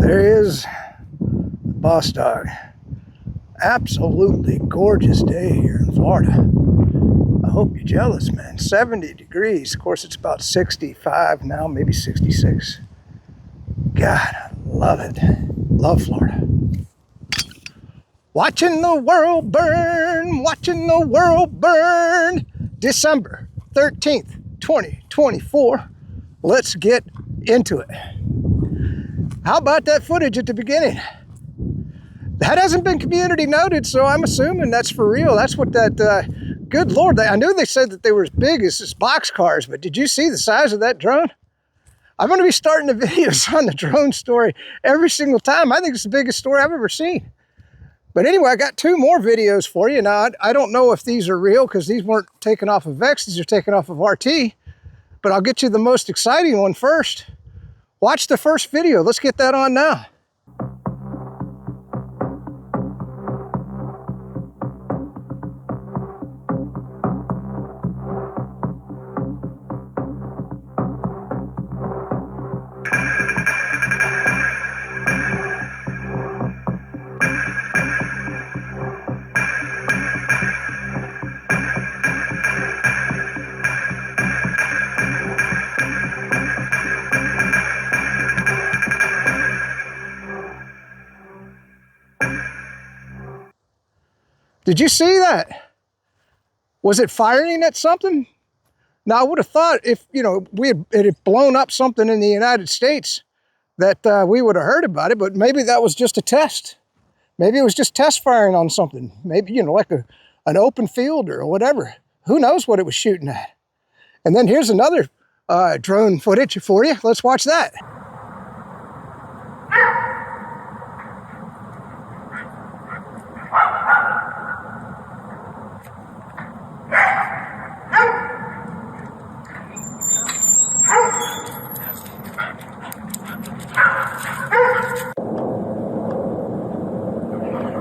There is the boss dog. Absolutely gorgeous day here in Florida. I hope you're jealous, man. 70 degrees. Of course, it's about 65 now, maybe 66. God, I love it. Love Florida. Watching the world burn, watching the world burn. December 13th, 2024. Let's get into it. How about that footage at the beginning? That hasn't been community noted, so I'm assuming that's for real. That's what that, good Lord, I knew they said that they were as big as this boxcars, but did you see the size of that drone? I'm going to be starting the videos on the drone story every single time. I think it's the biggest story I've ever seen. But anyway, I got two more videos for you. Now, I don't know if these are real because these weren't taken off of Vex. These are taken off of RT. But I'll get you the most exciting one first. Watch the first video. Let's get that on now. Did you see that? Was it firing at something? Now, I would have thought if, you know, it had blown up something in the United States that we would have heard about it, but maybe that was just a test. Maybe it was just test firing on something. Maybe, you know, like an open field or whatever. Who knows what it was shooting at? And then here's another drone footage for you. Let's watch that.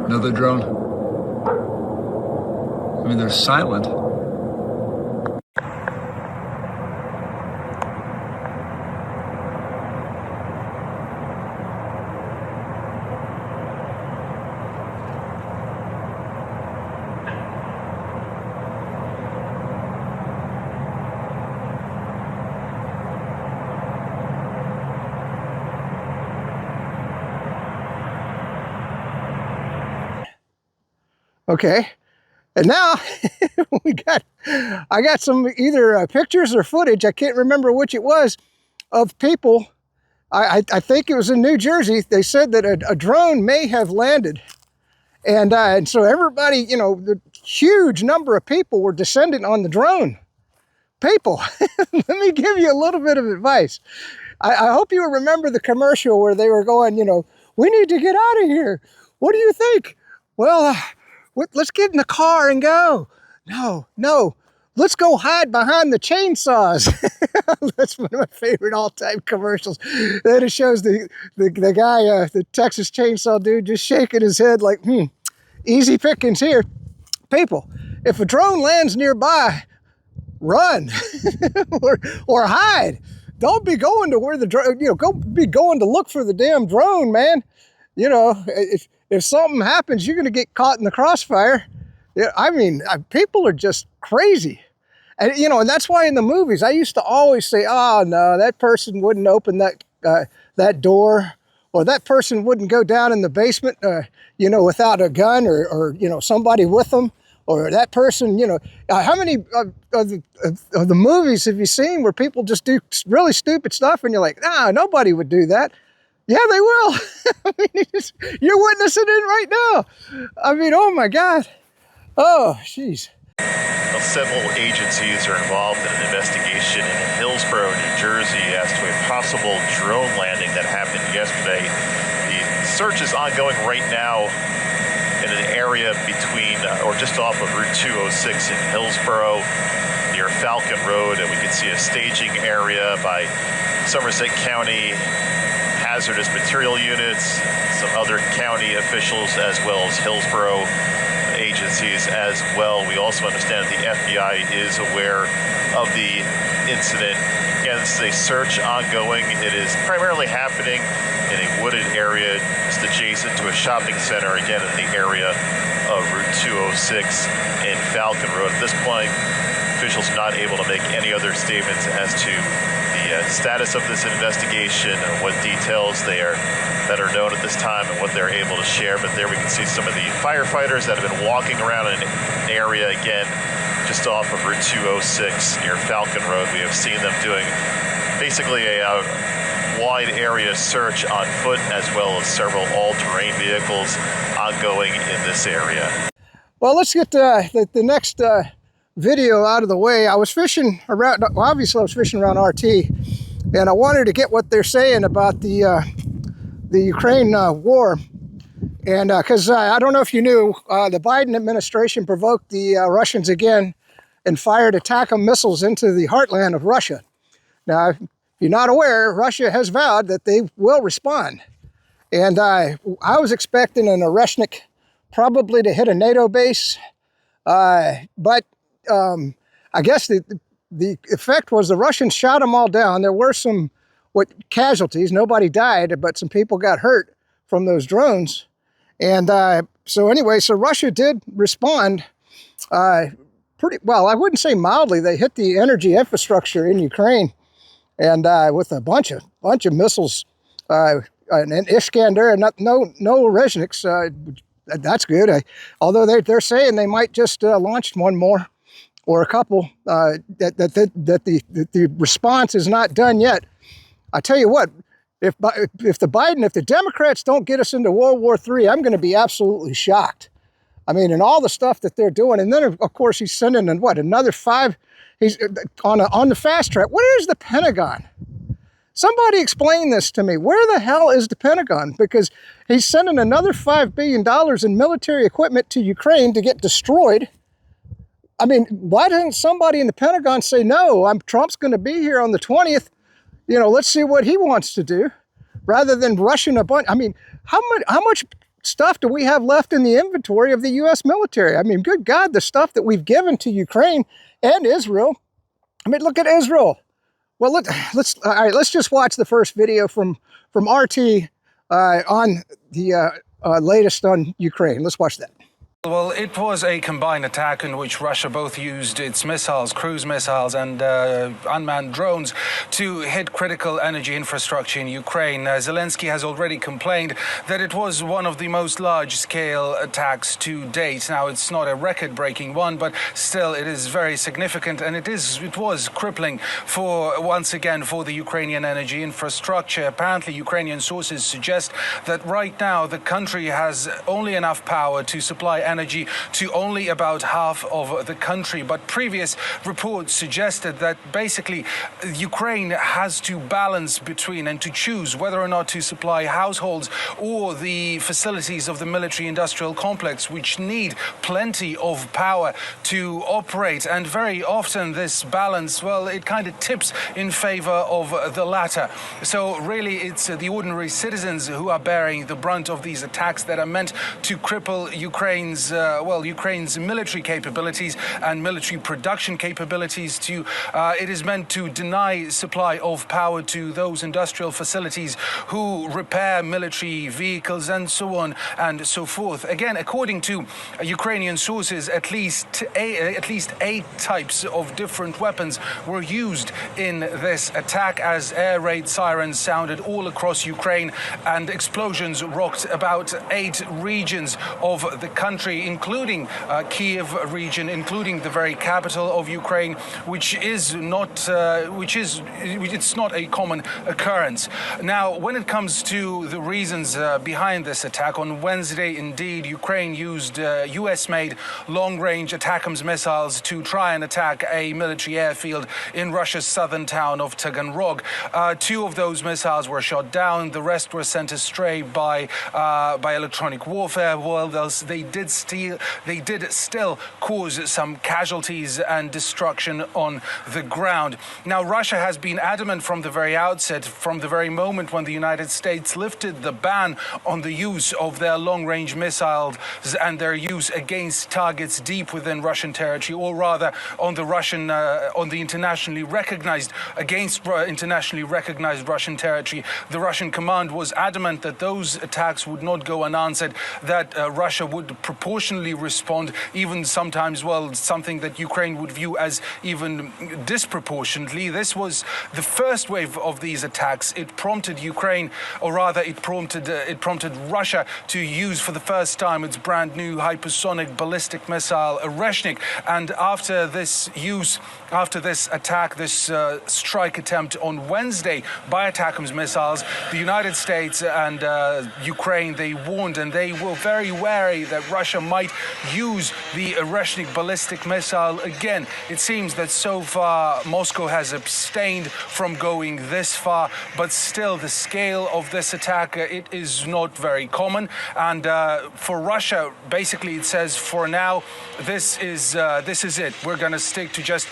Another drone. I mean, they're silent. Okay, and now I got some either pictures or footage, I can't remember which it was, of people, I think it was in New Jersey. They said that a drone may have landed. And so everybody, you know, the huge number of people were descending on the drone. People, let me give you a little bit of advice. I hope you remember the commercial where they were going, you know, we need to get out of here. What do you think? Well, let's get in the car and go. No, let's go hide behind the chainsaws. That's one of my favorite all-time commercials. Then it shows the guy, the Texas chainsaw dude, just shaking his head like, easy pickings here. People, if a drone lands nearby, run or hide. Don't be going to where the drone, you know, be going to look for the damn drone, man. You know, if something happens, you're going to get caught in the crossfire. Yeah, I mean, people are just crazy. And, you know, and that's why in the movies, I used to always say, oh, no, that person wouldn't open that door, or that person wouldn't go down in the basement, you know, without a gun or you know, somebody with them, or that person, you know, how many of the movies have you seen where people just do really stupid stuff and you're like, nah, nobody would do that. Yeah, they will. I mean, you're witnessing it right now. I mean, oh my God. Oh, jeez. Well, several agencies are involved in an investigation in Hillsborough, New Jersey, as to a possible drone landing that happened yesterday. The search is ongoing right now in an area between, or just off of Route 206 in Hillsborough, near Falcon Road, and we can see a staging area by Somerset County hazardous material units, some other county officials, as well as Hillsborough agencies as well. We also understand that the FBI is aware of the incident. Again, this is a search ongoing. It is primarily happening in a wooded area just adjacent to a shopping center, again in the area of Route 206 in Falcon Road. At this point, officials are not able to make any other statements as to the status of this investigation and what details that are known at this time and what they're able to share. But there we can see some of the firefighters that have been walking around in an area, again, just off of Route 206 near Falcon Road. We have seen them doing basically a wide area search on foot, as well as several all-terrain vehicles ongoing in this area. Well, let's get the next video out of the way. I was fishing around, well, obviously I was fishing around RT, and I wanted to get what they're saying about the Ukraine war. And because I don't know if you knew, the Biden administration provoked the Russians again and fired ATACMS missiles into the heartland of Russia. Now, if you're not aware, Russia has vowed that they will respond. And I was expecting an Oreshnik probably to hit a NATO base, but I guess the effect was the Russians shot them all down. There were some casualties. Nobody died, but some people got hurt from those drones. And so anyway, so Russia did respond pretty well. I wouldn't say mildly. They hit the energy infrastructure in Ukraine, and with a bunch of missiles, and Iskander, and no Oreshniks. That's good. Although they're saying they might just launch one more or a couple. That the response is not done yet. I tell you what, if the Democrats don't get us into World War III, I'm going to be absolutely shocked. I mean, and all the stuff that they're doing, and then of course he's sending in another 5. He's on the fast track. Where is the Pentagon? Somebody explain this to me. Where the hell is the Pentagon? Because he's sending another $5 billion in military equipment to Ukraine to get destroyed. I mean, why doesn't somebody in the Pentagon say, no, Trump's going to be here on the 20th. You know, let's see what he wants to do, rather than rushing a bunch. I mean, how much stuff do we have left in the inventory of the U.S. military? I mean, good God, the stuff that we've given to Ukraine and Israel. I mean, look at Israel. Well, let's just watch the first video from RT on the latest on Ukraine. Let's watch that. Well, it was a combined attack in which Russia both used its missiles, cruise missiles, and unmanned drones to hit critical energy infrastructure in Ukraine. Zelensky has already complained that it was one of the most large-scale attacks to date. Now, it's not a record-breaking one, but still it is very significant, and it was crippling once again for the Ukrainian energy infrastructure. Apparently, Ukrainian sources suggest that right now the country has only enough power to supply energy to only about half of the country. But previous reports suggested that basically Ukraine has to balance between and to choose whether or not to supply households or the facilities of the military-industrial complex, which need plenty of power to operate. And very often this balance, well, it kind of tips in favor of the latter. So really it's the ordinary citizens who are bearing the brunt of these attacks that are meant to cripple Ukraine's Ukraine's Ukraine's military capabilities and military production capabilities. It is meant to deny supply of power to those industrial facilities who repair military vehicles and so on and so forth. Again, according to Ukrainian sources, at least eight types of different weapons were used in this attack, as air raid sirens sounded all across Ukraine and explosions rocked about 8 regions of the country, including Kiev region, including the very capital of Ukraine, it's not a common occurrence. Now, when it comes to the reasons behind this attack, on Wednesday, indeed, Ukraine used US-made long-range ATACMS missiles to try and attack a military airfield in Russia's southern town of Taganrog. 2 of those missiles were shot down. The rest were sent astray by electronic warfare. Well, they did still cause some casualties and destruction on the ground. Now, Russia has been adamant from the very outset, from the very moment when the United States lifted the ban on the use of their long-range missiles and their use against targets deep within Russian territory, or rather on the internationally recognized Russian territory. The Russian command was adamant that those attacks would not go unanswered, that Russia would proportionally respond, even sometimes, something that Ukraine would view as even disproportionately. This was the first wave of these attacks. It prompted Ukraine, or rather it prompted Russia to use for the first time its brand new hypersonic ballistic missile Oreshnik. And after this attack, this strike attempt on Wednesday by ATACMS missiles, the United States and Ukraine, they warned, and they were very wary that Russia might use the Oreshnik ballistic missile again. It seems that so far Moscow has abstained from going this far, but still the scale of this attack, it is not very common. And for Russia, basically it says, for now, this is it. We're going to stick to just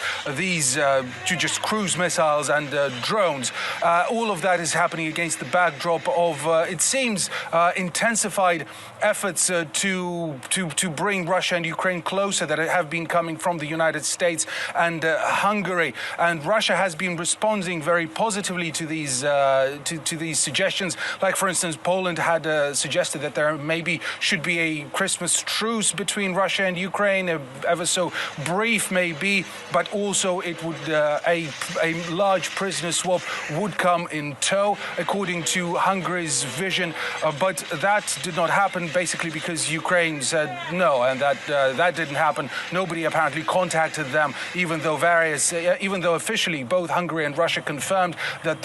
cruise missiles and drones. All of that is happening against the backdrop of, it seems, intensified efforts to bring Russia and Ukraine closer that have been coming from the United States and Hungary. And Russia has been responding very positively to these suggestions. Like, for instance, Poland had suggested that there maybe should be a Christmas truce between Russia and Ukraine, ever so brief maybe, but also it would a large prisoner swap would come in tow, according to Hungary's vision. But that did not happen, basically because Ukraine said no, and that didn't happen. Nobody apparently contacted them, even though officially both Hungary and Russia confirmed that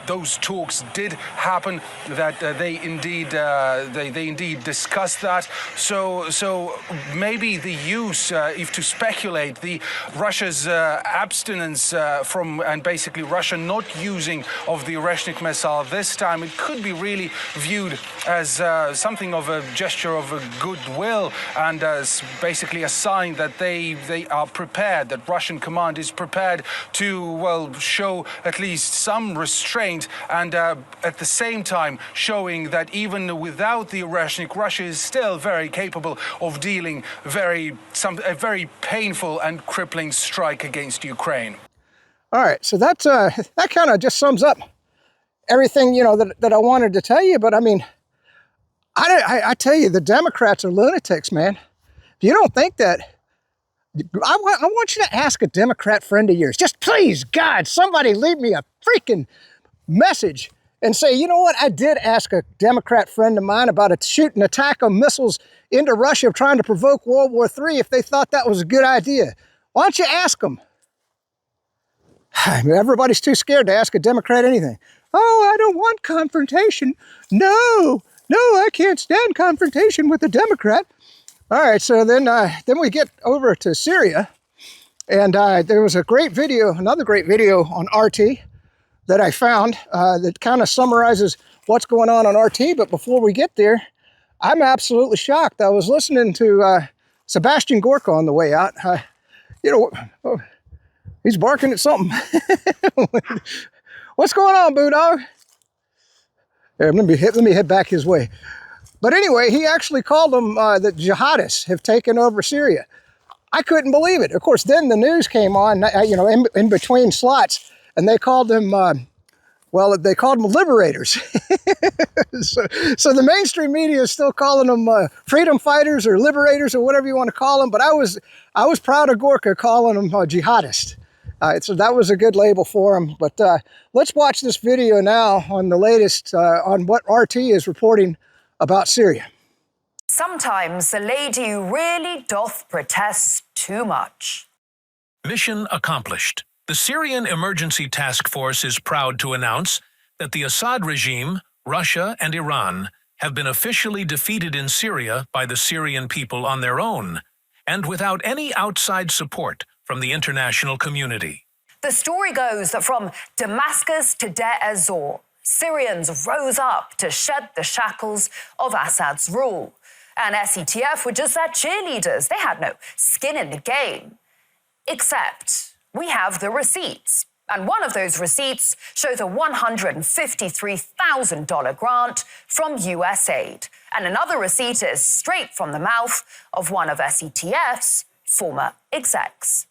those talks did happen, that they indeed discussed that. So maybe the use, if to speculate, Russia's abstinence from, and basically Russia not using of the Oreshnik missile this time, it could be really viewed as something of a gesture of goodwill, and as basically a sign that they are prepared, that Russian command is prepared to, show at least some restraint, and at the same time showing that even without the Oreshnik, Russia is still very capable of dealing a very painful and crippling strike against Ukraine. All right, so that kind of just sums up everything that I wanted to tell you. But I mean, I tell you, the Democrats are lunatics, man. If you don't think that, I want you to ask a Democrat friend of yours. Just please, God, somebody leave me a freaking message and say, you know what, I did ask a Democrat friend of mine about shooting attack on missiles into Russia, trying to provoke World War III, if they thought that was a good idea. Why don't you ask them? Everybody's too scared to ask a Democrat anything. Oh, I don't want confrontation. No, I can't stand confrontation with a Democrat. All right, so then we get over to Syria, and there was another great video on RT that I found that kind of summarizes what's going on RT. But before we get there, I'm absolutely shocked. I was listening to Sebastian Gorka on the way out. He's barking at something. What's going on, Boo Dog? Here, let me head back his way. But anyway, he actually called them that jihadists have taken over Syria. I couldn't believe it. Of course, then the news came on, you know, in between slots, and they called them, well, they called them liberators. so the mainstream media is still calling them freedom fighters or liberators or whatever you want to call them. But I was proud of Gorka calling them jihadists. So that was a good label for them. But let's watch this video now on the latest on what RT is reporting about Syria. Sometimes the lady really doth protest too much. Mission accomplished. The Syrian Emergency Task Force is proud to announce that the Assad regime, Russia, and Iran have been officially defeated in Syria by the Syrian people on their own, and without any outside support from the international community. The story goes that from Damascus to Deir ez-Zor, Syrians rose up to shed the shackles of Assad's rule. And SETF were just their cheerleaders. They had no skin in the game. Except we have the receipts. And one of those receipts shows a $153,000 grant from USAID. And another receipt is straight from the mouth of one of SETF's former execs.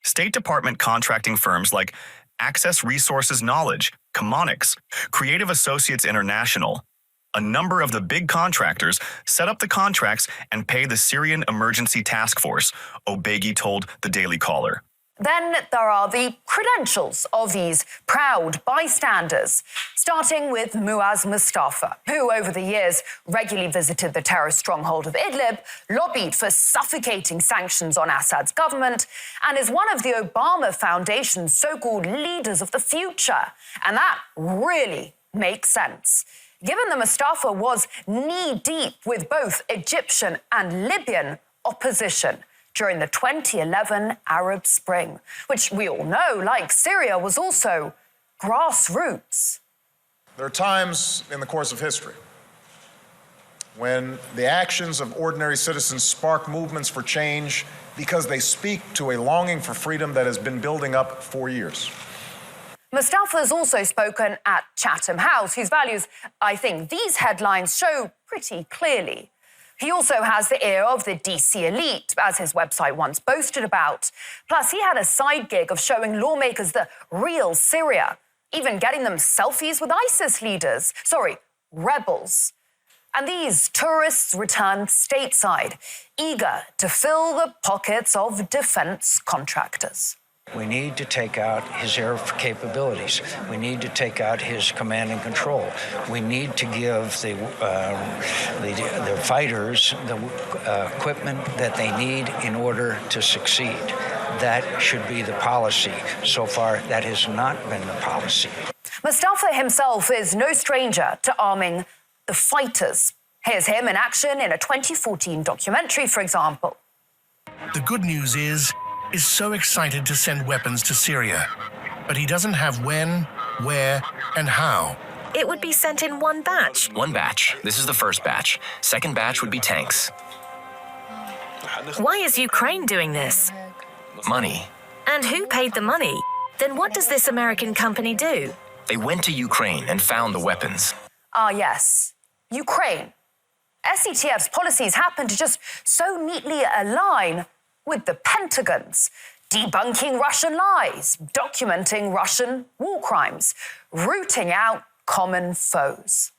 State Department contracting firms like Access Resources Knowledge, Chemonics, Creative Associates International, a number of the big contractors set up the contracts and pay the Syrian Emergency Task Force, Obegi told the Daily Caller. Then there are the credentials of these proud bystanders, starting with Muaz Mustafa, who over the years regularly visited the terrorist stronghold of Idlib, lobbied for suffocating sanctions on Assad's government, and is one of the Obama Foundation's so-called leaders of the future. And that really makes sense, given that Mustafa was knee-deep with both Egyptian and Libyan opposition during the 2011 Arab Spring, which we all know, like Syria, was also grassroots. There are times in the course of history when the actions of ordinary citizens spark movements for change because they speak to a longing for freedom that has been building up for years. Mustafa has also spoken at Chatham House, whose values I think these headlines show pretty clearly. He also has the ear of the DC elite, as his website once boasted about. Plus, he had a side gig of showing lawmakers the real Syria, even getting them selfies with ISIS leaders. Rebels. And these tourists returned stateside, eager to fill the pockets of defense contractors. We need to take out his air capabilities. We need to take out his command and control. We need to give the fighters the equipment that they need in order to succeed. That should be the policy. So far, that has not been the policy. Mustafa himself is no stranger to arming the fighters. Here's him in action in a 2014 documentary, for example. The good news is so excited to send weapons to Syria, but he doesn't have when, where, and how. It would be sent in one batch. One batch. This is the first batch. Second batch would be tanks. Why is Ukraine doing this? Money. And who paid the money? Then what does this American company do? They went to Ukraine and found the weapons. Ah, yes. Ukraine. SETF's policies happen to just so neatly align with the Pentagon's, debunking Russian lies, documenting Russian war crimes, rooting out common foes.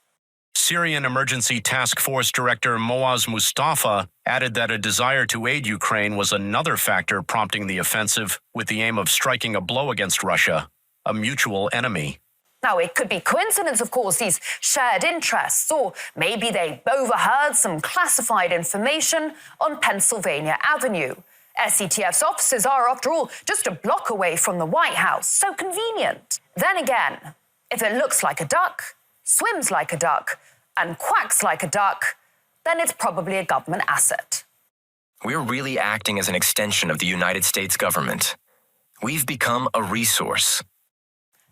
Syrian Emergency Task Force Director Muaz Mustafa added that a desire to aid Ukraine was another factor prompting the offensive, with the aim of striking a blow against Russia, a mutual enemy. Now, it could be coincidence, of course, these shared interests, or maybe they overheard some classified information on Pennsylvania Avenue. SETF's offices are, after all, just a block away from the White House. So convenient. Then again, if it looks like a duck, swims like a duck, and quacks like a duck, then it's probably a government asset. We're really acting as an extension of the United States government. We've become a resource.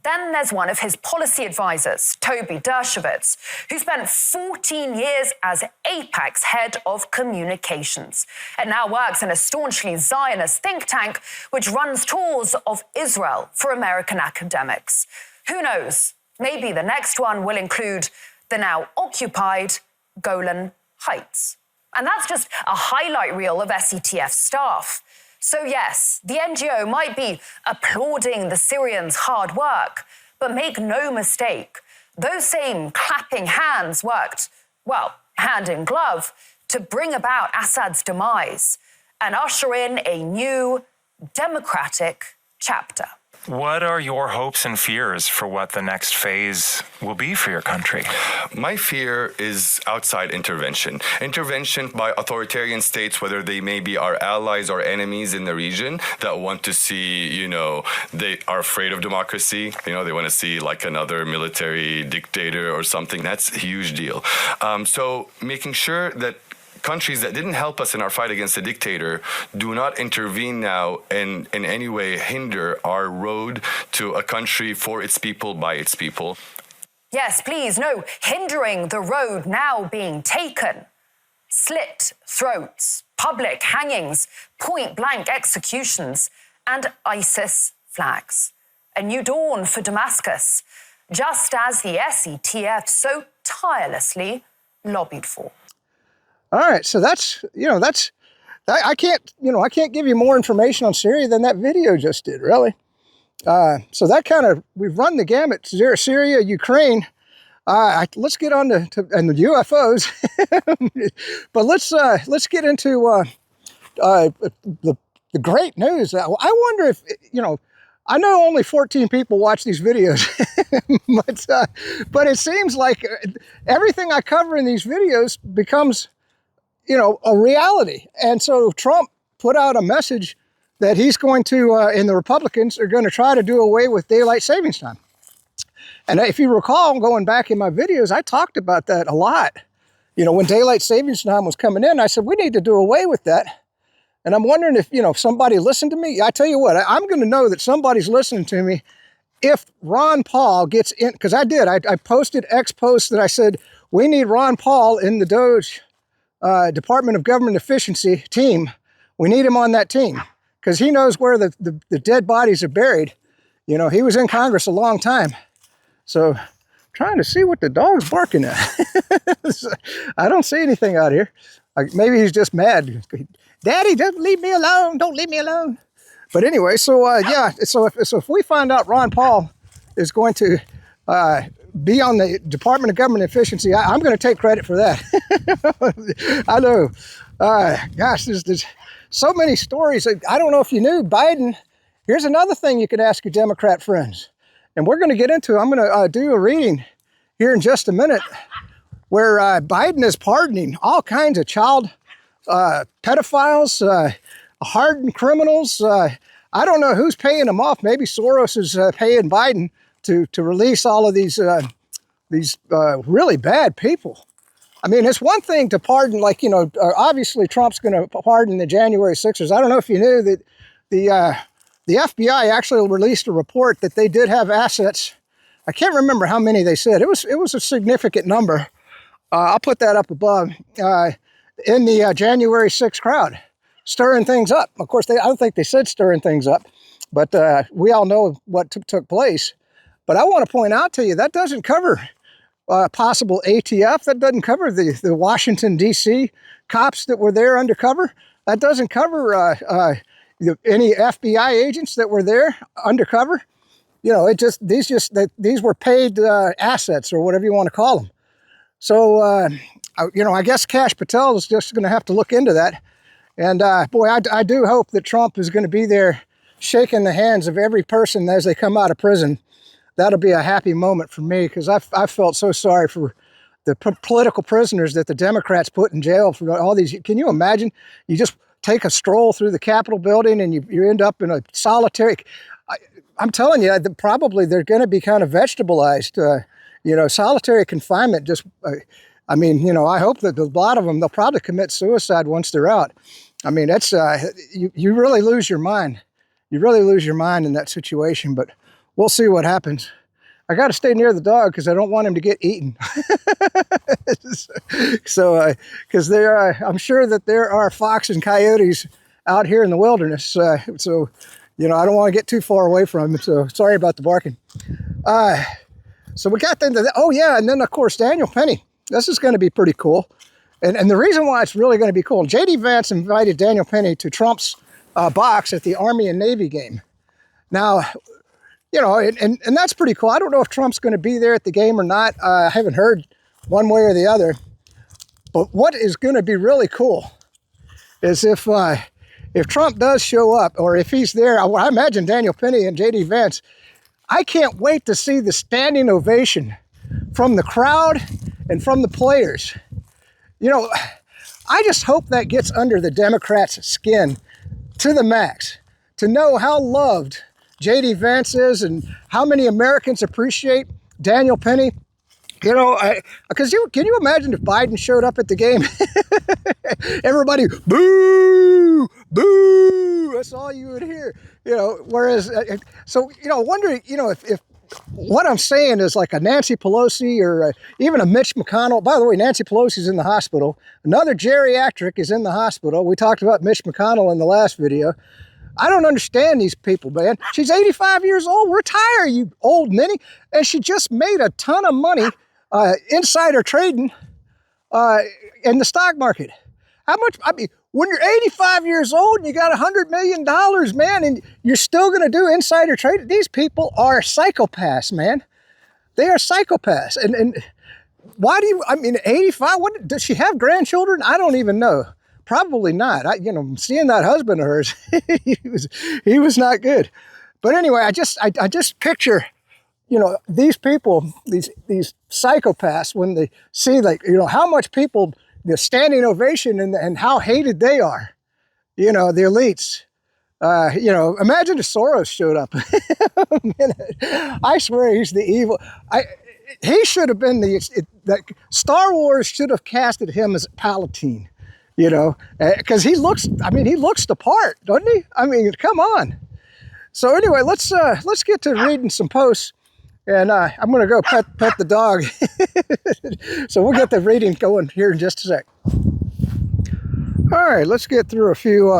Then there's one of his policy advisors, Toby Dershowitz, who spent 14 years as AIPAC's head of communications and now works in a staunchly Zionist think tank which runs tours of Israel for American academics. Who knows? Maybe the next one will include the now occupied Golan Heights. And that's just a highlight reel of SETF staff. So yes, the NGO might be applauding the Syrians' hard work, but make no mistake, those same clapping hands worked, well, hand in glove, to bring about Assad's demise and usher in a new democratic chapter. What are your hopes and fears for what the next phase will be for your country? My fear is outside intervention. Intervention by authoritarian states, whether they may be our allies or enemies in the region, that want to see, they are afraid of democracy. They want to see like another military dictator or something. That's a huge deal. So making sure that countries that didn't help us in our fight against the dictator do not intervene now and in any way hinder our road to a country for its people, by its people. Yes, please, no hindering the road now being taken. Slit throats, public hangings, point-blank executions, and ISIS flags. A new dawn for Damascus, just as the SETF so tirelessly lobbied for. All right, so I can't give you more information on Syria than that video just did, really. So that we've run the gamut. Syria, Ukraine. Let's get on to the UFOs, but let's get into the great news. I wonder if I know only 14 people watch these videos, but it seems like everything I cover in these videos becomes a reality. And so Trump put out a message that he's going to, and the Republicans are going to try to do away with daylight savings time. And if you recall, going back in my videos, I talked about that a lot. When daylight savings time was coming in, I said, we need to do away with that. And I'm wondering if, somebody listened to me. I tell you what, I'm going to know that somebody's listening to me if Ron Paul gets in, because I did. I posted X posts that I said, we need Ron Paul in the DOJ Department of Government Efficiency team. We need him on that team because he knows where the dead bodies are buried. He was in Congress a long time. So trying to see what the dog's barking at. I don't see anything out here. Maybe he's just mad. Daddy, don't leave me alone. Don't leave me alone. But anyway, so if we find out Ron Paul is going to be on the Department of Government Efficiency, I'm going to take credit for that. I know. Gosh, there's so many stories. I don't know if you knew, Biden, here's another thing you could ask your Democrat friends. And we're going to get into, I'm going to do a reading here in just a minute where Biden is pardoning all kinds of child pedophiles, hardened criminals. I don't know who's paying them off. Maybe Soros is paying Biden to release all of these really bad people. I mean, it's one thing to pardon, obviously Trump's going to pardon the January 6ers. I don't know if you knew that the FBI actually released a report that they did have assets. I can't remember how many they said. It was a significant number. I'll put that up above in the January 6th crowd, stirring things up. Of course, I don't think they said stirring things up, but we all know what took place. But I want to point out to you, that doesn't cover possible ATF. That doesn't cover the Washington, D.C. cops that were there undercover. That doesn't cover any FBI agents that were there undercover. These were paid assets or whatever you want to call them. So, I guess Kash Patel is just going to have to look into that. And boy, I do hope that Trump is going to be there shaking the hands of every person as they come out of prison. That'll be a happy moment for me because I felt so sorry for the political prisoners that the Democrats put in jail for all these. Can you imagine? You just take a stroll through the Capitol building and you end up in a solitary. I'm telling you, probably they're going to be kind of vegetableized. Solitary confinement just. I hope that a lot of them, they'll probably commit suicide once they're out. I mean, that's, you really lose your mind. You really lose your mind in that situation, but we'll see what happens. I got to stay near the dog because I don't want him to get eaten. So, because I'm sure that there are fox and coyotes out here in the wilderness. So, I don't want to get too far away from him. So sorry about the barking. So we got into that. Oh yeah. And then of course, Daniel Penny. This is going to be pretty cool. And the reason why it's really going to be cool, J.D. Vance invited Daniel Penny to Trump's box at the Army and Navy game. Now, you know, and that's pretty cool. I don't know if Trump's going to be there at the game or not. I haven't heard one way or the other. But what is going to be really cool is if Trump does show up, or if he's there, I imagine Daniel Penny and J.D. Vance, I can't wait to see the standing ovation from the crowd and from the players. You know, I just hope that gets under the Democrats' skin to the max, to know how loved J.D. Vance is and how many Americans appreciate Daniel Penny. You know, because can you imagine if Biden showed up at the game? Everybody, boo, boo. That's all you would hear. You know, whereas, so, you know, wondering, you know, if what I'm saying is like a Nancy Pelosi or even a Mitch McConnell. By the way, Nancy Pelosi's in the hospital. Another geriatric is in the hospital. We talked about Mitch McConnell in the last video. I don't understand these people, man. She's 85 years old. Retire, you old ninny. And she just made a ton of money insider trading in the stock market. How much? I mean, when you're 85 years old and you got $100 million, man, and you're still going to do insider trading, these people are psychopaths, man. They are psychopaths. And why do you, I mean, 85, does she have grandchildren? I don't even know. Probably not. You know, seeing that husband of hers, he was not good. But anyway, I just picture, you know, these people, these psychopaths, when they see, like, you know, how much people, the standing ovation and how hated they are, you know, the elites. You know, imagine if Soros showed up. I swear he's the evil. He should have been Star Wars should have casted him as Palpatine, you know, because he looks the part, doesn't he? I mean, come on. So anyway, let's get to reading some posts. And I'm going to go pet the dog. So we'll get the reading going here in just a sec. All right, let's get through a few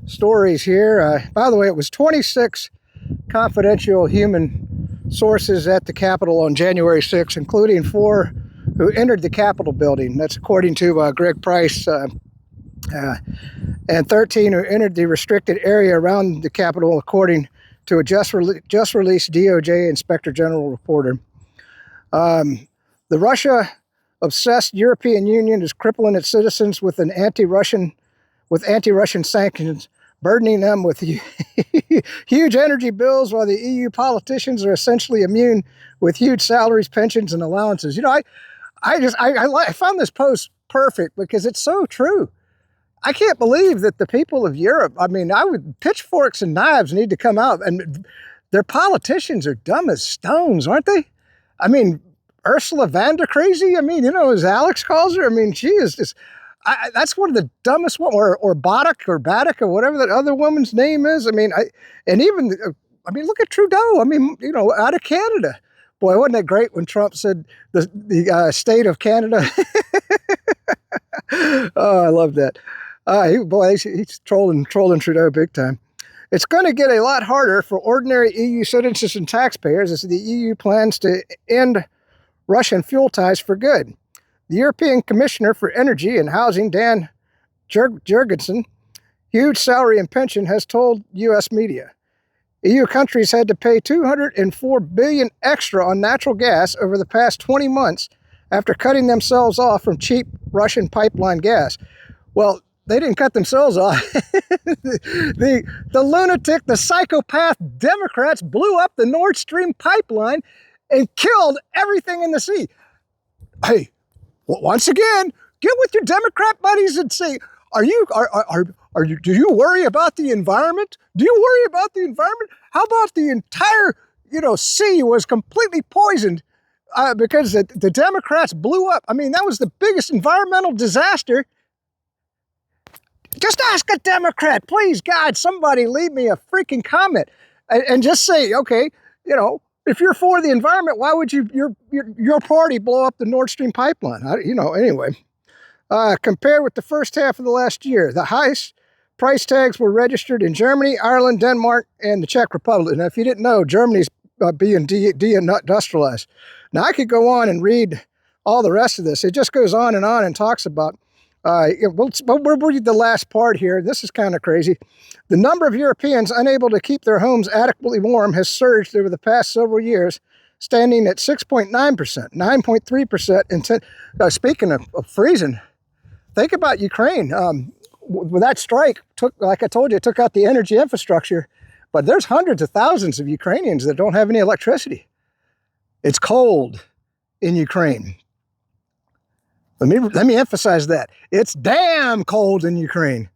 stories here. By the way, it was 26 confidential human sources at the Capitol on January 6th, including 4 who entered the Capitol building. That's according to Greg Price. And 13 who entered the restricted area around the Capitol, according to a just released DOJ Inspector General reporter. The Russia-obsessed European Union is crippling its citizens with anti-Russian sanctions, burdening them with huge energy bills, while the EU politicians are essentially immune with huge salaries, pensions, and allowances. You know, I found this post perfect because it's so true. I can't believe that the people of Europe, I mean, pitchforks and knives need to come out, and their politicians are dumb as stones, aren't they? I mean, Ursula von der crazy, I mean, you know, as Alex calls her, I mean, she is just, that's one of the dumbest ones, or Badek or whatever that other woman's name is. I mean, look at Trudeau, I mean, you know, out of Canada. Boy, wasn't it great when Trump said the state of Canada? Oh, I love that. He's trolling Trudeau big time. It's going to get a lot harder for ordinary EU citizens and taxpayers as the EU plans to end Russian fuel ties for good. The European Commissioner for Energy and Housing, Dan Jurgensen, huge salary and pension, has told U.S. media. EU countries had to pay $204 billion extra on natural gas over the past 20 months after cutting themselves off from cheap Russian pipeline gas. Well, they didn't cut themselves off. The lunatic, the psychopath Democrats blew up the Nord Stream pipeline and killed everything in the sea. Hey, once again, get with your Democrat buddies and say, do you worry about the environment? Do you worry about the environment? How about the entire, sea was completely poisoned because the Democrats blew up? I mean, that was the biggest environmental disaster. Just ask a Democrat, please, God, somebody leave me a freaking comment and just say, okay, if you're for the environment, why would your party blow up the Nord Stream pipeline? Anyway. Compared with the first half of the last year, the highest price tags were registered in Germany, Ireland, Denmark, and the Czech Republic. Now, if you didn't know, Germany's being deindustrialized. Now, I could go on and read all the rest of this. It just goes on and talks about, we'll read the last part here. This is kind of crazy. The number of Europeans unable to keep their homes adequately warm has surged over the past several years, standing at 6.9%, 9.3%. And speaking of freezing, think about Ukraine. With that strike, like I told you, it took out the energy infrastructure, but there's hundreds of thousands of Ukrainians that don't have any electricity. It's cold in Ukraine. Let me emphasize that. It's damn cold in Ukraine.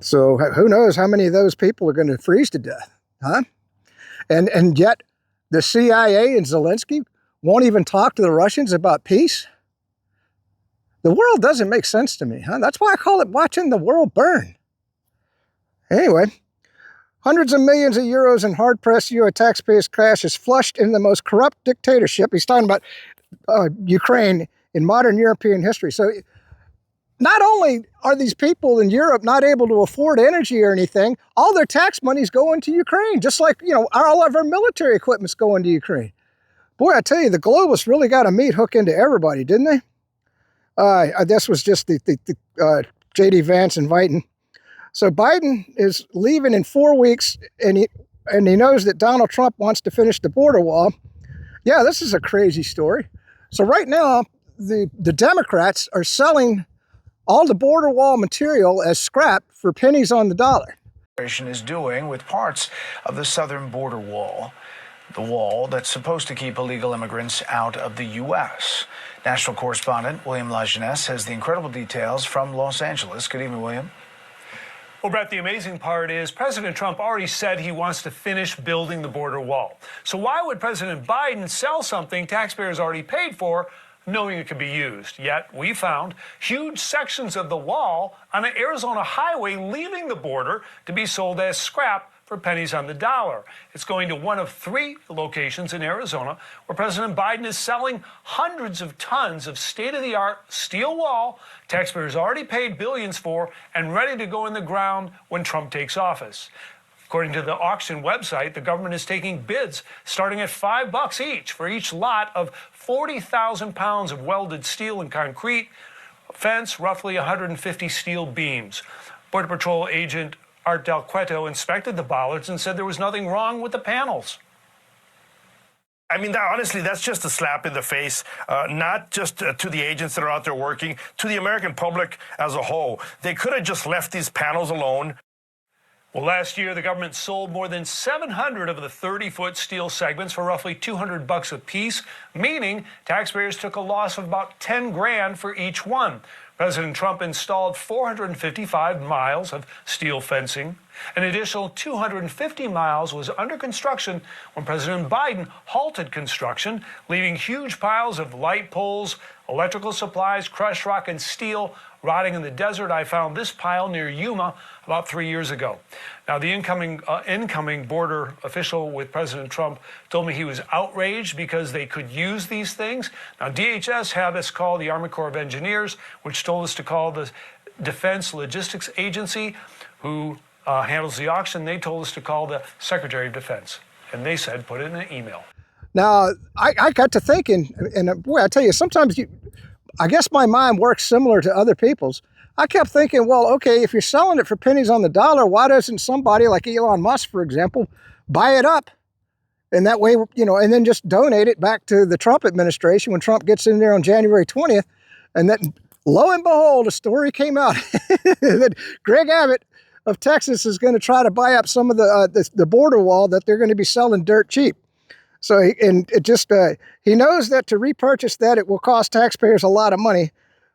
So who knows how many of those people are going to freeze to death, huh? And yet the CIA and Zelensky won't even talk to the Russians about peace. The world doesn't make sense to me, huh? That's why I call it watching the world burn. Anyway, hundreds of millions of euros in hard-pressed U.S. taxpayers' cash is flushed into the most corrupt dictatorship. He's talking about Ukraine in modern European history. So not only are these people in Europe not able to afford energy or anything, all their tax money's going to Ukraine, just like, all of our military equipment's going to Ukraine. Boy, I tell you, the globalists really got a meat hook into everybody, didn't they? This was just the J.D. Vance inviting. So Biden is leaving in 4 weeks, and he knows that Donald Trump wants to finish the border wall. Yeah, this is a crazy story. So right now, the Democrats are selling all the border wall material as scrap for pennies on the dollar. Is doing with parts of the southern border wall, the wall that's supposed to keep illegal immigrants out of the U.S. National correspondent William Lajeunesse has the incredible details from Los Angeles. Good evening, William. Well, Brett, the amazing part is President Trump already said he wants to finish building the border wall. So why would President Biden sell something taxpayers already paid for, knowing it could be used? Yet we found huge sections of the wall on an Arizona highway leaving the border to be sold as scrap for pennies on the dollar. It's going to one of 3 locations in Arizona where President Biden is selling hundreds of tons of state-of-the-art steel wall taxpayers already paid billions for and ready to go in the ground when Trump takes office. According to the auction website, the government is taking bids starting at $5 each for each lot of 40,000 pounds of welded steel and concrete, fence, roughly 150 steel beams. Border Patrol agent Art Del Cueto inspected the bollards and said there was nothing wrong with the panels. I mean, honestly, that's just a slap in the face, not just to the agents that are out there working, to the American public as a whole. They could have just left these panels alone. Well, last year, the government sold more than 700 of the 30-foot steel segments for roughly $200 a piece, meaning taxpayers took a loss of about 10 grand for each one. President Trump installed 455 miles of steel fencing. An additional 250 miles was under construction when President Biden halted construction, leaving huge piles of light poles, electrical supplies, crushed rock, and steel rotting in the desert. I found this pile near Yuma about 3 years ago. Now, the incoming border official with President Trump told me he was outraged because they could use these things. Now, DHS had us call the Army Corps of Engineers, which told us to call the Defense Logistics Agency, who handles the auction. They told us to call the Secretary of Defense, and they said put it in an email. Now, I got to thinking, and boy, I tell you, sometimes I guess my mind works similar to other people's. I kept thinking, well, okay, if you're selling it for pennies on the dollar, why doesn't somebody like Elon Musk, for example, buy it up? And that way, and then just donate it back to the Trump administration when Trump gets in there on January 20th. And then, lo and behold, a story came out that Greg Abbott of Texas is going to try to buy up some of the border wall that they're going to be selling dirt cheap. So, he knows that to repurchase that, it will cost taxpayers a lot of money.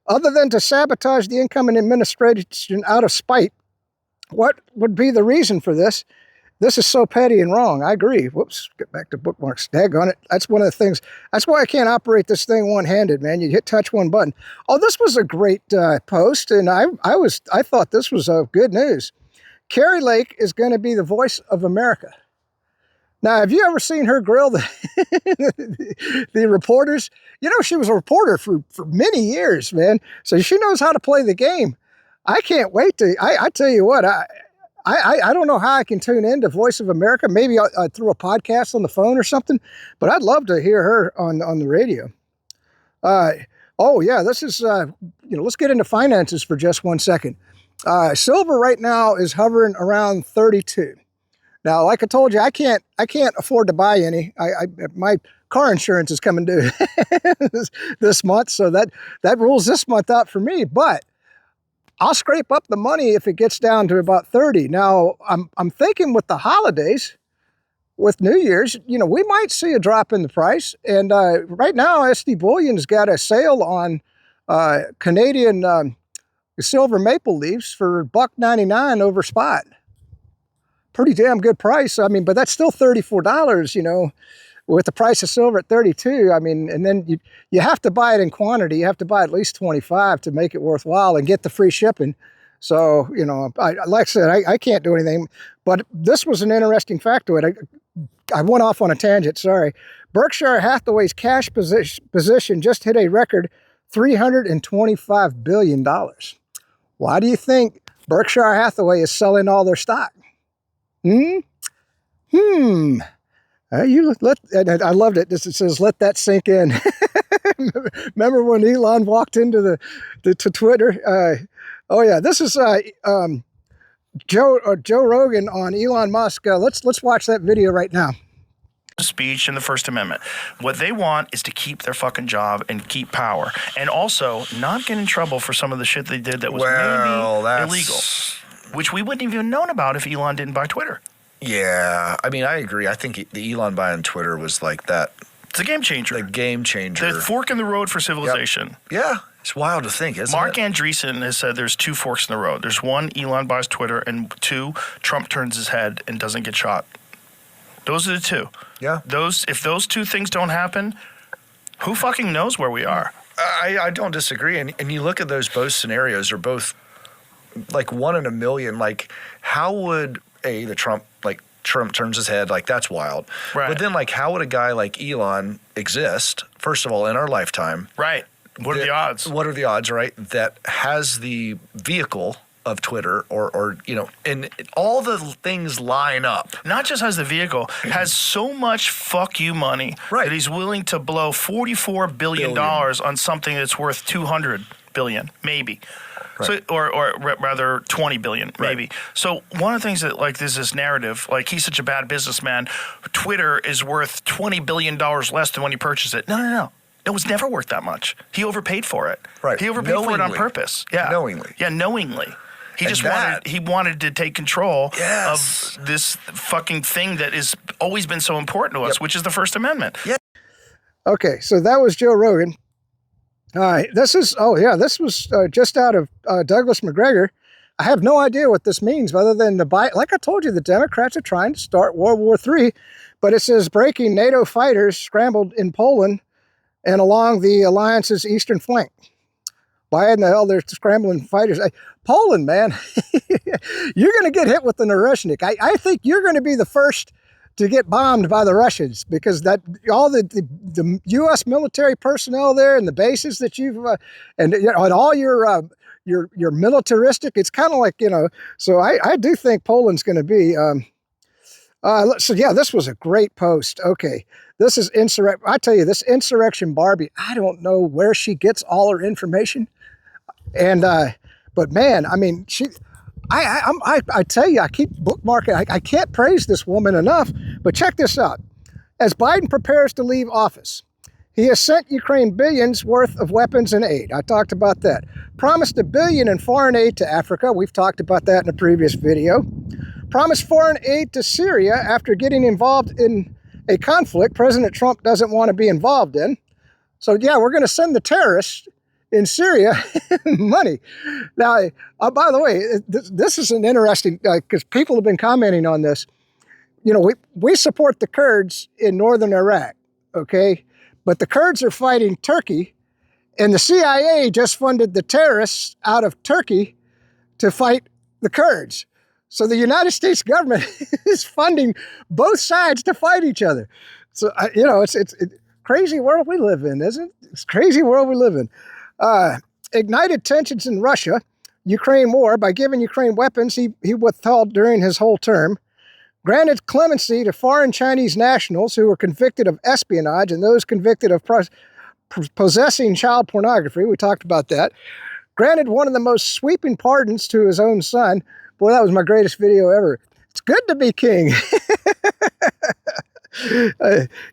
Other than to sabotage the incoming administration out of spite, what would be the reason for this? This is so petty and wrong. I agree. Whoops, get back to bookmarks. Daggone it. That's one of the things. That's why I can't operate this thing one-handed, man. You touch one button. Oh, this was a great post, and I thought this was good news. Carrie Lake is going to be the voice of America. Now, have you ever seen her grill the reporters? She was a reporter for many years, man. So she knows how to play the game. I can't wait to, I tell you what, I don't know how I can tune in to Voice of America, maybe through a podcast on the phone or something, but I'd love to hear her on the radio. Oh yeah, this is let's get into finances for just 1 second. Silver right now is hovering around 32. Now, like I told you, I can't afford to buy any. My car insurance is coming due this month, so that rules this month out for me. But I'll scrape up the money if it gets down to about 30. Now, I'm thinking with the holidays, with New Year's, we might see a drop in the price. And right now, SD Bullion's got a sale on Canadian silver maple leaves for $1.99 over spot. Pretty damn good price. I mean, but that's still $34, with the price of silver at 32. I mean, and then you have to buy it in quantity. You have to buy at least 25 to make it worthwhile and get the free shipping. So, like I said, I can't do anything. But this was an interesting factoid. I went off on a tangent, sorry. Berkshire Hathaway's cash position just hit a record $325 billion. Why do you think Berkshire Hathaway is selling all their stock? I loved it. It says, let that sink in. Remember when Elon walked into to Twitter? Oh yeah, this is Joe Rogan on Elon Musk. Let's watch that video right now. Speech and the First Amendment. What they want is to keep their fucking job and keep power, and also not get in trouble for some of the shit they did that was maybe illegal, which we wouldn't even known about if Elon didn't buy Twitter. Yeah, I mean, I agree. I think the Elon buying Twitter was like that. It's a game changer. The game changer. The fork in the road for civilization. Yep. Yeah, it's wild to think, isn't Mark it? Andreessen has said there's two forks in the road. There's one, Elon buys Twitter, and two, Trump turns his head and doesn't get shot. Those are the two. Yeah. If those two things don't happen, who fucking knows where we are? I don't disagree. And you look at those both scenarios are both like 1 in a million. Like, how would Trump turns his head? Like, that's wild. Right. But then, like, how would a guy like Elon exist, first of all, in our lifetime? Right. What are the odds? What are the odds, right? That has the vehicle of Twitter or and all the things line up. Not just has the vehicle, has so much fuck you money that he's willing to blow $44 billion on something that's worth $200 billion, maybe. Right. So, or rather 20 billion, maybe. So one of the things that there's this narrative, he's such a bad businessman, Twitter is worth $20 billion less than when he purchased it. No. It was never worth that much. He overpaid for it. Right. He overpaid for it on purpose. Yeah. Knowingly. Yeah, knowingly. He wanted to take control of this fucking thing that has always been so important to us, which is the First Amendment. Yeah. Okay, so that was Joe Rogan. All right, this was just out of Douglas McGregor. I have no idea what this means other than like I told you, the Democrats are trying to start World War III, but it says breaking NATO fighters scrambled in Poland and along the alliance's eastern flank. Why in the hell they're scrambling fighters? Poland, man, you're going to get hit with the Narushnik. I think you're going to be the first to get bombed by the Russians because all the U.S. military personnel there and the bases that you've and all your militaristic. It's kind of like So I do think Poland's going to be. So yeah, this was a great post. Okay, this is I tell you, this insurrection Barbie. I don't know where she gets all her information, and but man, I mean I tell you, I keep bookmarking. I can't praise this woman enough. But check this out. As Biden prepares to leave office, he has sent Ukraine billions worth of weapons and aid. I talked about that. Promised $1 billion in foreign aid to Africa. We've talked about that in a previous video. Promised foreign aid to Syria after getting involved in a conflict President Trump doesn't want to be involved in. So yeah, we're going to send the terrorists in Syria money. Now, by the way, this is an interesting, because people have been commenting on this. We support the Kurds in northern Iraq, okay? But the Kurds are fighting Turkey, and the CIA just funded the terrorists out of Turkey to fight the Kurds. So the United States government is funding both sides to fight each other. So, it's crazy world we live in, isn't it? It's crazy world we live in. Ignited tensions in Russia, Ukraine war by giving Ukraine weapons he withheld during his whole term. Granted clemency to foreign Chinese nationals who were convicted of espionage and those convicted of possessing child pornography. We talked about that. Granted one of the most sweeping pardons to his own son. Boy, that was my greatest video ever. It's good to be king.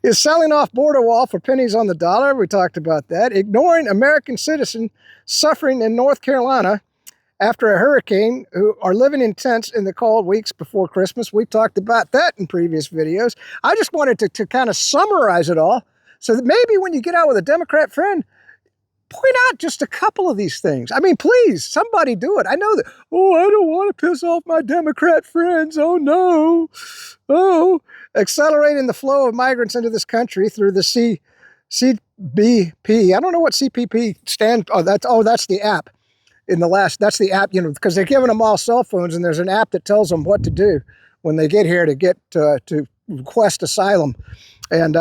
Is selling off border wall for pennies on the dollar. We talked about that. Ignoring American citizen suffering in North Carolina after a hurricane who are living in tents in the cold weeks before Christmas. We talked about that in previous videos. I just wanted to kind of summarize it all so that maybe when you get out with a Democrat friend, point out just a couple of these things. I mean, please, somebody do it. I know that, oh, I don't want to piss off my Democrat friends. Oh, no. Oh, accelerating the flow of migrants into this country through the CBP. I don't know what CPP stands for. That's the app. That's the app, because they're giving them all cell phones, and there's an app that tells them what to do when they get here to request asylum. And,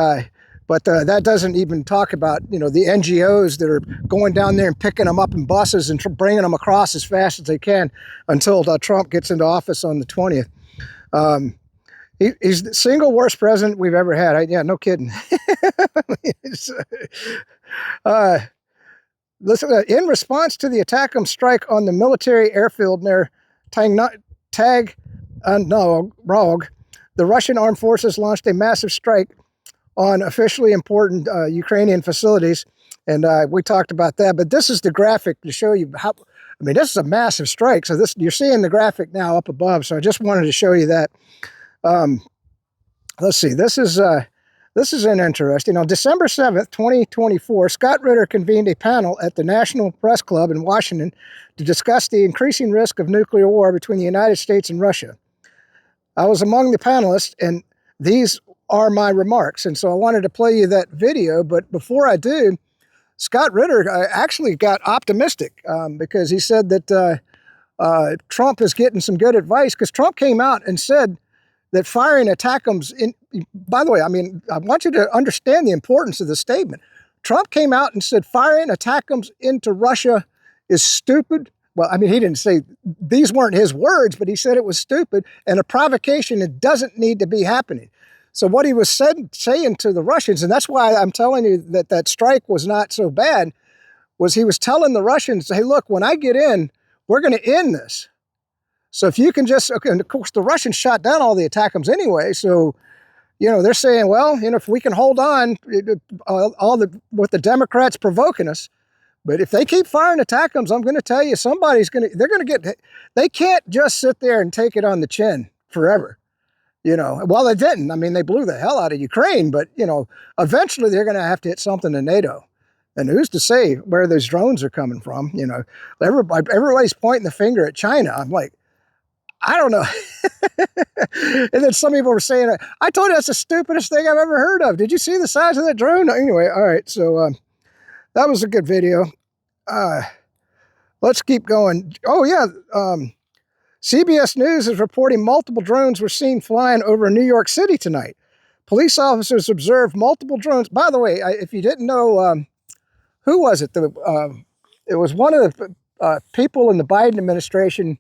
but that doesn't even talk about, the NGOs that are going down there and picking them up in buses and bringing them across as fast as they can until Trump gets into office on the 20th. He's the single worst president we've ever had. Yeah, no kidding. Listen, in response to the ATACMS strike on the military airfield near Taganrog, the Russian armed forces launched a massive strike on officially important Ukrainian facilities. And we talked about that. But this is the graphic to show you how, this is a massive strike. So you're seeing the graphic now up above. So I just wanted to show you that. Let's see, this is an interesting. On December 7th, 2024, Scott Ritter convened a panel at the National Press Club in Washington to discuss the increasing risk of nuclear war between the United States and Russia. I was among the panelists, and these are my remarks. And so I wanted to play you that video, but before I do, Scott Ritter actually got optimistic because he said that Trump is getting some good advice, because Trump came out and said that firing ATACMS by the way, I want you to understand the importance of the statement. Trump came out and said firing ATACMS into Russia is stupid. Well, he didn't say, these weren't his words, but he said it was stupid and a provocation that doesn't need to be happening. So what he was saying to the Russians, and that's why I'm telling you that strike was not so bad, was he was telling the Russians, hey, look, when I get in, we're going to end this. So if you can and of course the Russians shot down all the ATACMS anyway, so, they're saying, well, if we can hold on, with the Democrats provoking us, but if they keep firing ATACMS, I'm going to tell you, they can't just sit there and take it on the chin forever. Well, they didn't. They blew the hell out of Ukraine, but, eventually they're going to have to hit something in NATO. And who's to say where those drones are coming from? Everybody's pointing the finger at China. I'm like, I don't know. And then some people were saying, I told you that's the stupidest thing I've ever heard of. Did you see the size of that drone? Anyway, all right. So that was a good video. Let's keep going. Oh, yeah. CBS News is reporting multiple drones were seen flying over New York City tonight. Police officers observed multiple drones. By the way, if you didn't know, who was it? It was one of the people in the Biden administration.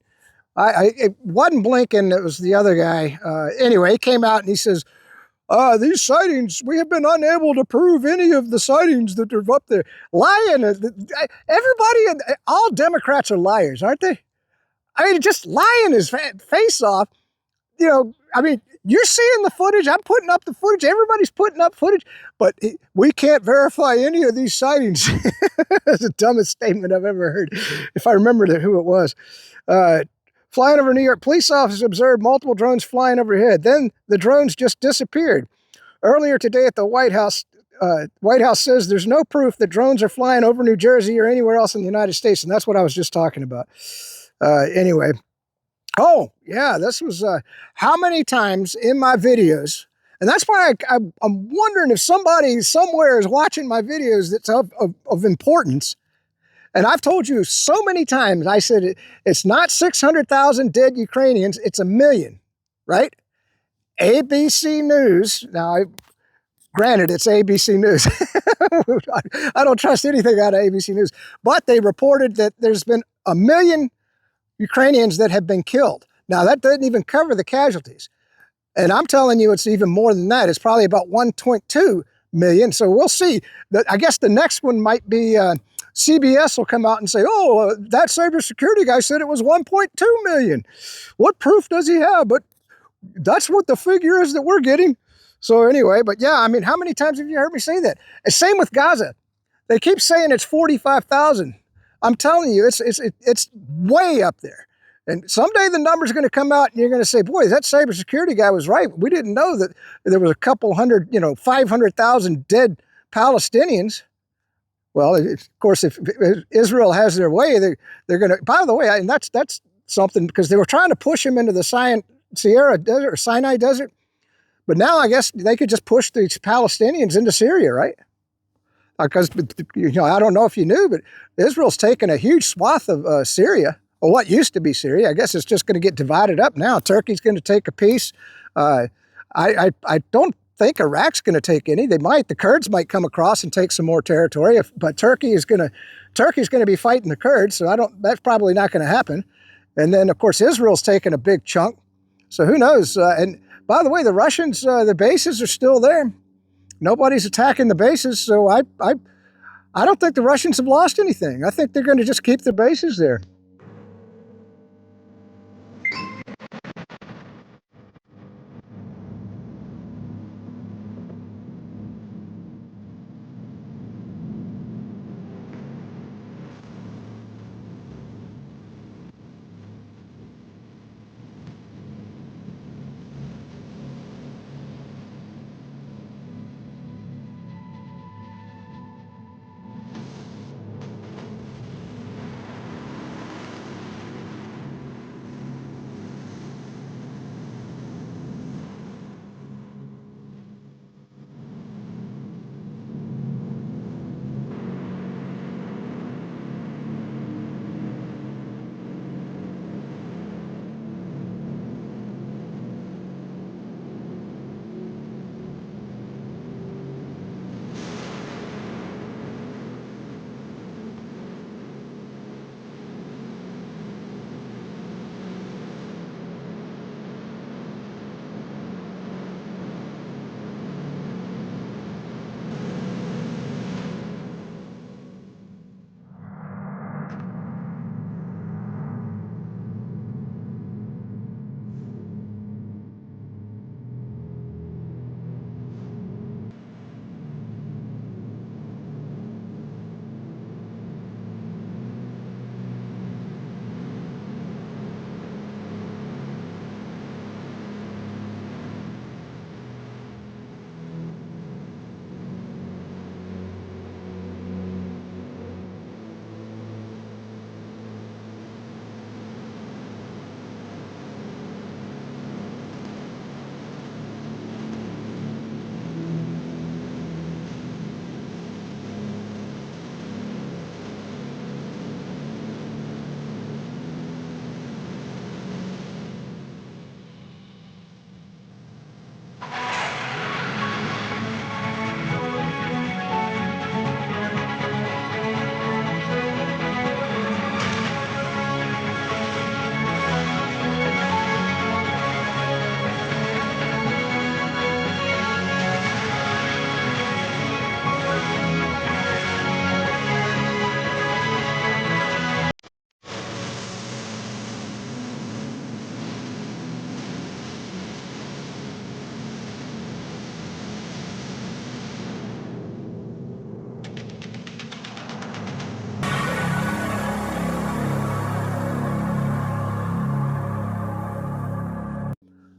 It wasn't Blinken, it was the other guy. Anyway, he came out and he says, these sightings, we have been unable to prove any of the sightings that are up there. Lying. Everybody, all Democrats are liars, aren't they? Just lying his face off. You're seeing the footage. I'm putting up the footage. Everybody's putting up footage. But we can't verify any of these sightings. That's the dumbest statement I've ever heard, if I remember who it was. Flying over New York, police officers observed multiple drones flying overhead. Then the drones just disappeared. Earlier today at the White House says there's no proof that drones are flying over New Jersey or anywhere else in the United States. And that's what I was just talking about. Anyway. Oh, yeah, this was how many times in my videos, and that's why I'm wondering if somebody somewhere is watching my videos that's of importance. And I've told you so many times, I said it's not 600,000 dead Ukrainians, it's 1 million, right? ABC News, now, granted, it's ABC News. I don't trust anything out of ABC News, but they reported that there's been 1 million Ukrainians that have been killed. Now, that doesn't even cover the casualties. And I'm telling you, it's even more than that. It's probably about 1.2 million. So we'll see. I guess the next one might be CBS will come out and say, oh, that cybersecurity guy said it was 1.2 million. What proof does he have? But that's what the figure is that we're getting. So anyway, but yeah, I mean, how many times have you heard me say that? Same with Gaza. They keep saying it's 45,000. I'm telling you, it's way up there. And someday the number's going to come out and you're going to say, boy, that cybersecurity guy was right. We didn't know that there was a couple hundred, 500,000 dead Palestinians. Well, of course, if Israel has their way, they're going to, by the way, and that's something, because they were trying to push him into the Sierra Desert or Sinai Desert. But now I guess they could just push these Palestinians into Syria, right? Because, I don't know if you knew, but Israel's taken a huge swath of Syria, or what used to be Syria. I guess it's just going to get divided up now. Turkey's going to take a piece. I don't think Iraq's going to take any. They might. The Kurds might come across and take some more territory. But Turkey's going to be fighting the Kurds, so that's probably not going to happen. And then, of course, Israel's taken a big chunk. So who knows? And by the way, the Russians, the bases are still there. Nobody's attacking the bases, so I don't think the Russians have lost anything. I think they're going to just keep the bases there.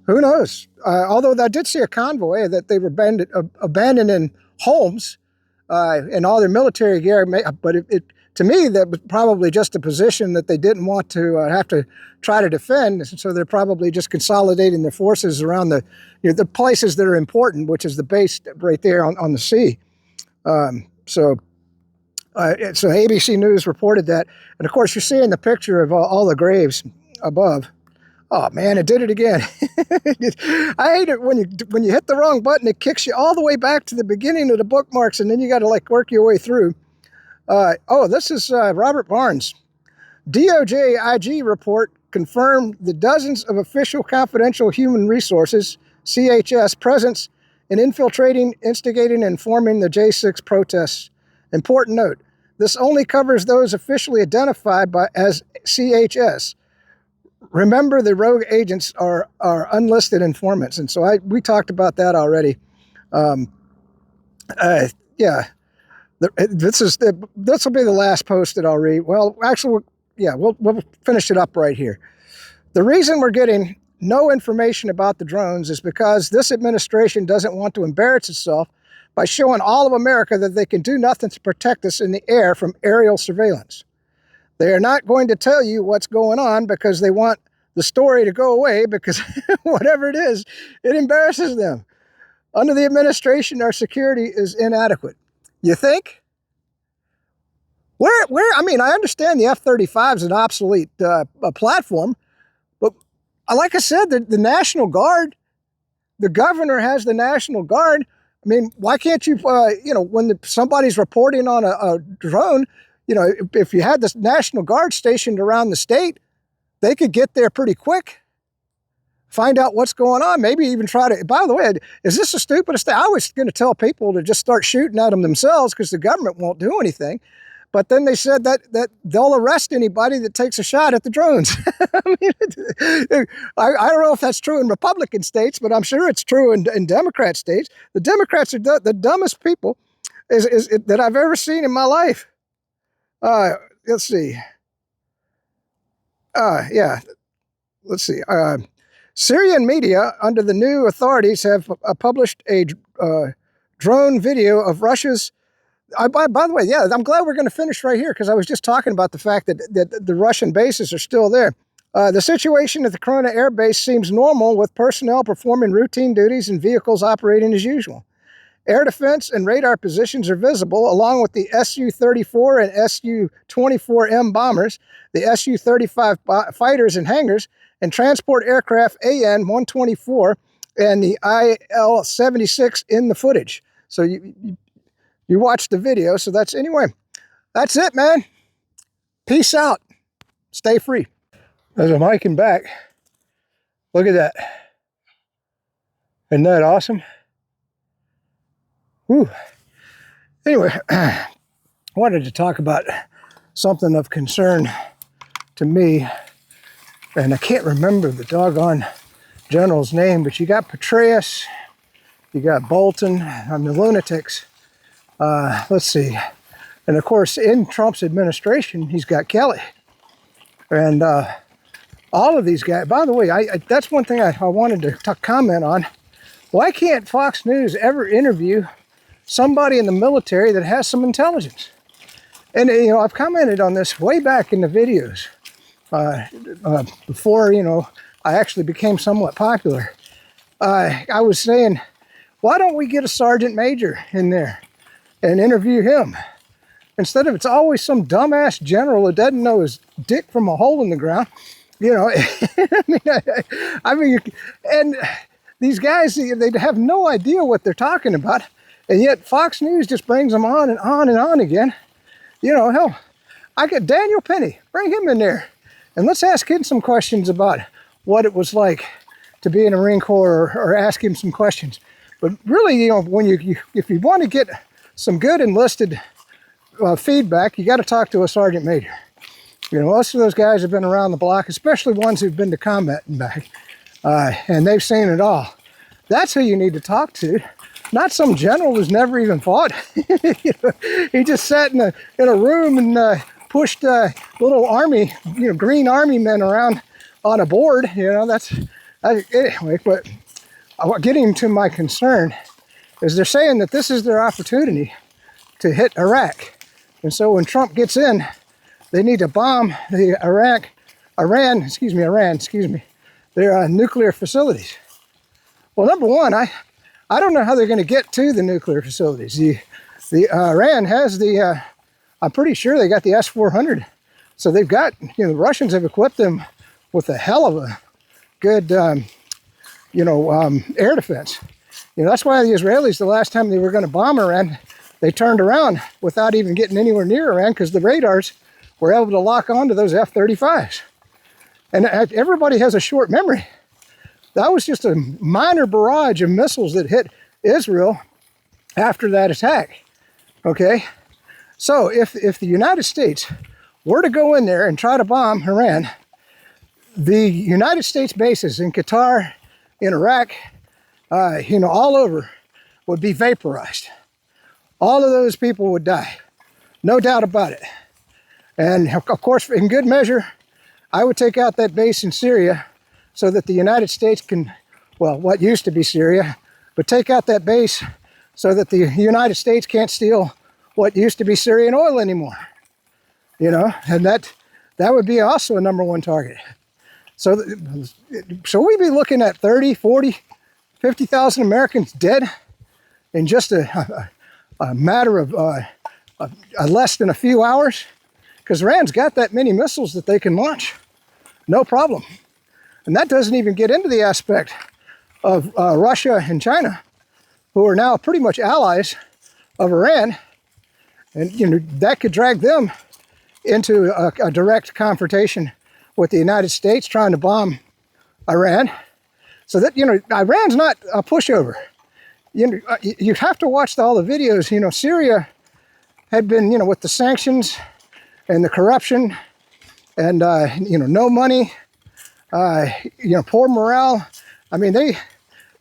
Who knows? Although I did see a convoy that they were abandoning homes and all their military gear, but to me, that was probably just a position that they didn't want to have to try to defend. So they're probably just consolidating their forces around the places that are important, which is the base right there on the sea. So ABC News reported that. And of course, you're seeing the picture of all the graves above. Oh man, it did it again. I hate it when you hit the wrong button, it kicks you all the way back to the beginning of the bookmarks, and then you got to work your way through. This is Robert Barnes. DOJ IG report confirmed the dozens of official confidential human resources, CHS, presence in infiltrating, instigating, and forming the J6 protests. Important note, this only covers those officially identified as CHS. Remember, the rogue agents are unlisted informants, and so we talked about that already. Yeah, this will be the last post that I'll read. Well, actually, we'll finish it up right here. The reason we're getting no information about the drones is because this administration doesn't want to embarrass itself by showing all of America that they can do nothing to protect us in the air from aerial surveillance. They are not going to tell you what's going on because they want the story to go away, because whatever it is, it embarrasses them. Under the administration, our security is inadequate. You think? I mean, I understand the F-35 is an obsolete platform, but like I said, the National Guard, the governor has the National Guard. I mean, why can't you, when somebody's reporting on a drone, if you had the National Guard stationed around the state, they could get there pretty quick, find out what's going on, maybe even try to, by the way, is this the stupidest thing? I was going to tell people to just start shooting at them themselves because the government won't do anything. But then they said that they'll arrest anybody that takes a shot at the drones. I don't know if that's true in Republican states, but I'm sure it's true in Democrat states. The Democrats are the dumbest people that I've ever seen in my life. Let's see. Let's see. Syrian media, under the new authorities, have published a drone video of Russia's. By the way, I'm glad we're going to finish right here, because I was just talking about the fact that the Russian bases are still there. The situation at the Corona Air Base seems normal, with personnel performing routine duties and vehicles operating as usual. Air defense and radar positions are visible, along with the Su-34 and Su-24M bombers, the Su-35 fighters and hangars, and transport aircraft AN-124 and the IL-76 in the footage. So you watched the video, so that's it, man. Peace out. Stay free. There's a mic in back. Look at that. Isn't that awesome? Whew. Anyway, I wanted to talk about something of concern to me, and I can't remember the doggone general's name, but you got Petraeus, you got Bolton, the lunatics. Let's see. And of course, in Trump's administration, he's got Kelly. And all of these guys, by the way, that's one thing I wanted to comment on. Why can't Fox News ever interview somebody in the military that has some intelligence? And, I've commented on this way back in the videos before, I actually became somewhat popular. I was saying, why don't we get a sergeant major in there and interview him? Instead of, it's always some dumbass general who doesn't know his dick from a hole in the ground. I mean, and these guys, they have no idea what they're talking about. And yet Fox News just brings them on and on and on again. Hell, I get Daniel Penny, bring him in there. And let's ask him some questions about what it was like to be in the Marine Corps, or ask him some questions. But really, when if you want to get some good enlisted feedback, you got to talk to a sergeant major. Most of those guys have been around the block, especially ones who've been to combat and back, and they've seen it all. That's who you need to talk to, not some general who's never even fought. He just sat in a room and pushed little army, green army men around on a board. Anyway. But getting to my concern is they're saying that this is their opportunity to hit Iraq. And so when Trump gets in, they need to bomb the Iran, their nuclear facilities. Well, number one, I don't know how they're going to get to the nuclear facilities. The Iran has I'm pretty sure they got the S-400. So they've got, the Russians have equipped them with a hell of a good, air defense. That's why the Israelis, the last time they were going to bomb Iran, they turned around without even getting anywhere near Iran, because the radars were able to lock onto those F-35s. And everybody has a short memory. That was just a minor barrage of missiles that hit Israel after that attack. Okay? So if the United States were to go in there and try to bomb Iran, the United States bases in Qatar, in Iraq, all over would be vaporized. All of those people would die. No doubt about it. And of course, in good measure, I would take out that base in Syria so that the United States can, well, what used to be Syria, but take out that base so that the United States can't steal what used to be Syrian oil anymore. And that would be also a #1 target. So we'd be looking at 30, 40, 50,000 Americans dead in just a matter of less than a few hours, because Iran's got that many missiles that they can launch. No problem. And that doesn't even get into the aspect of Russia and China, who are now pretty much allies of Iran. And that could drag them into a direct confrontation with the United States trying to bomb Iran. So that, Iran's not a pushover. You have to watch all the videos. Syria had been, with the sanctions and the corruption and, no money, poor morale. I mean,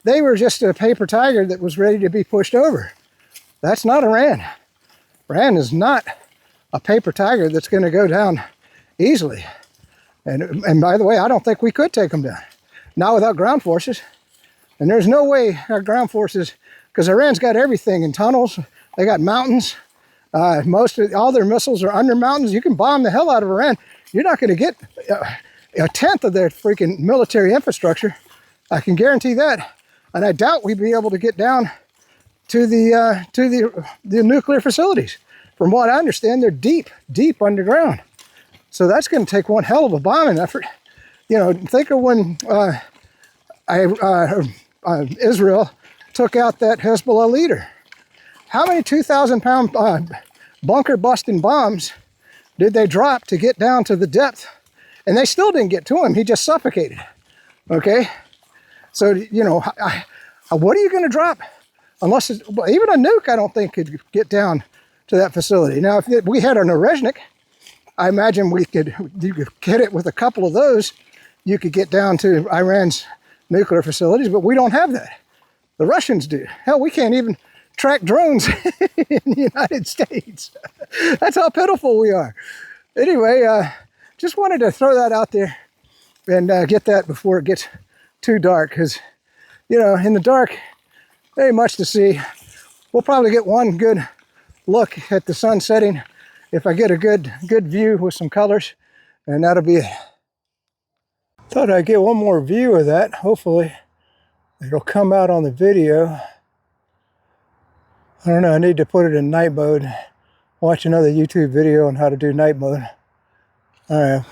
they were just a paper tiger that was ready to be pushed over. That's not Iran. Iran is not a paper tiger that's going to go down easily. And by the way, I don't think we could take them down. Not without ground forces. And there's no way our ground forces, because Iran's got everything in tunnels. They got mountains. All their missiles are under mountains. You can bomb the hell out of Iran. You're not going to get a tenth of their freaking military infrastructure. I can guarantee that. And I doubt we'd be able to get down to the nuclear facilities. From what I understand, they're deep, deep underground. So that's going to take one hell of a bombing effort. Think of when Israel took out that Hezbollah leader. How many 2,000-pound bunker-busting bombs did they drop to get down to the depth? And they still didn't get to him. He just suffocated. Okay? So, what are you going to drop? Unless even a nuke, I don't think could get down to that facility. Now, if we had an Orezhnik, I imagine you could hit it with a couple of those. You could get down to Iran's nuclear facilities, but we don't have that. The Russians do. Hell, we can't even track drones in the United States. That's how pitiful we are. Anyway, just wanted to throw that out there and get that before it gets too dark, because, in the dark, there ain't much to see. We'll probably get one good look at the sun setting if I get a good view with some colors, and that'll be it. Thought I'd get one more view of that. Hopefully it'll come out on the video. I don't know, I need to put it in night mode. Watch another YouTube video on how to do night mode. All right.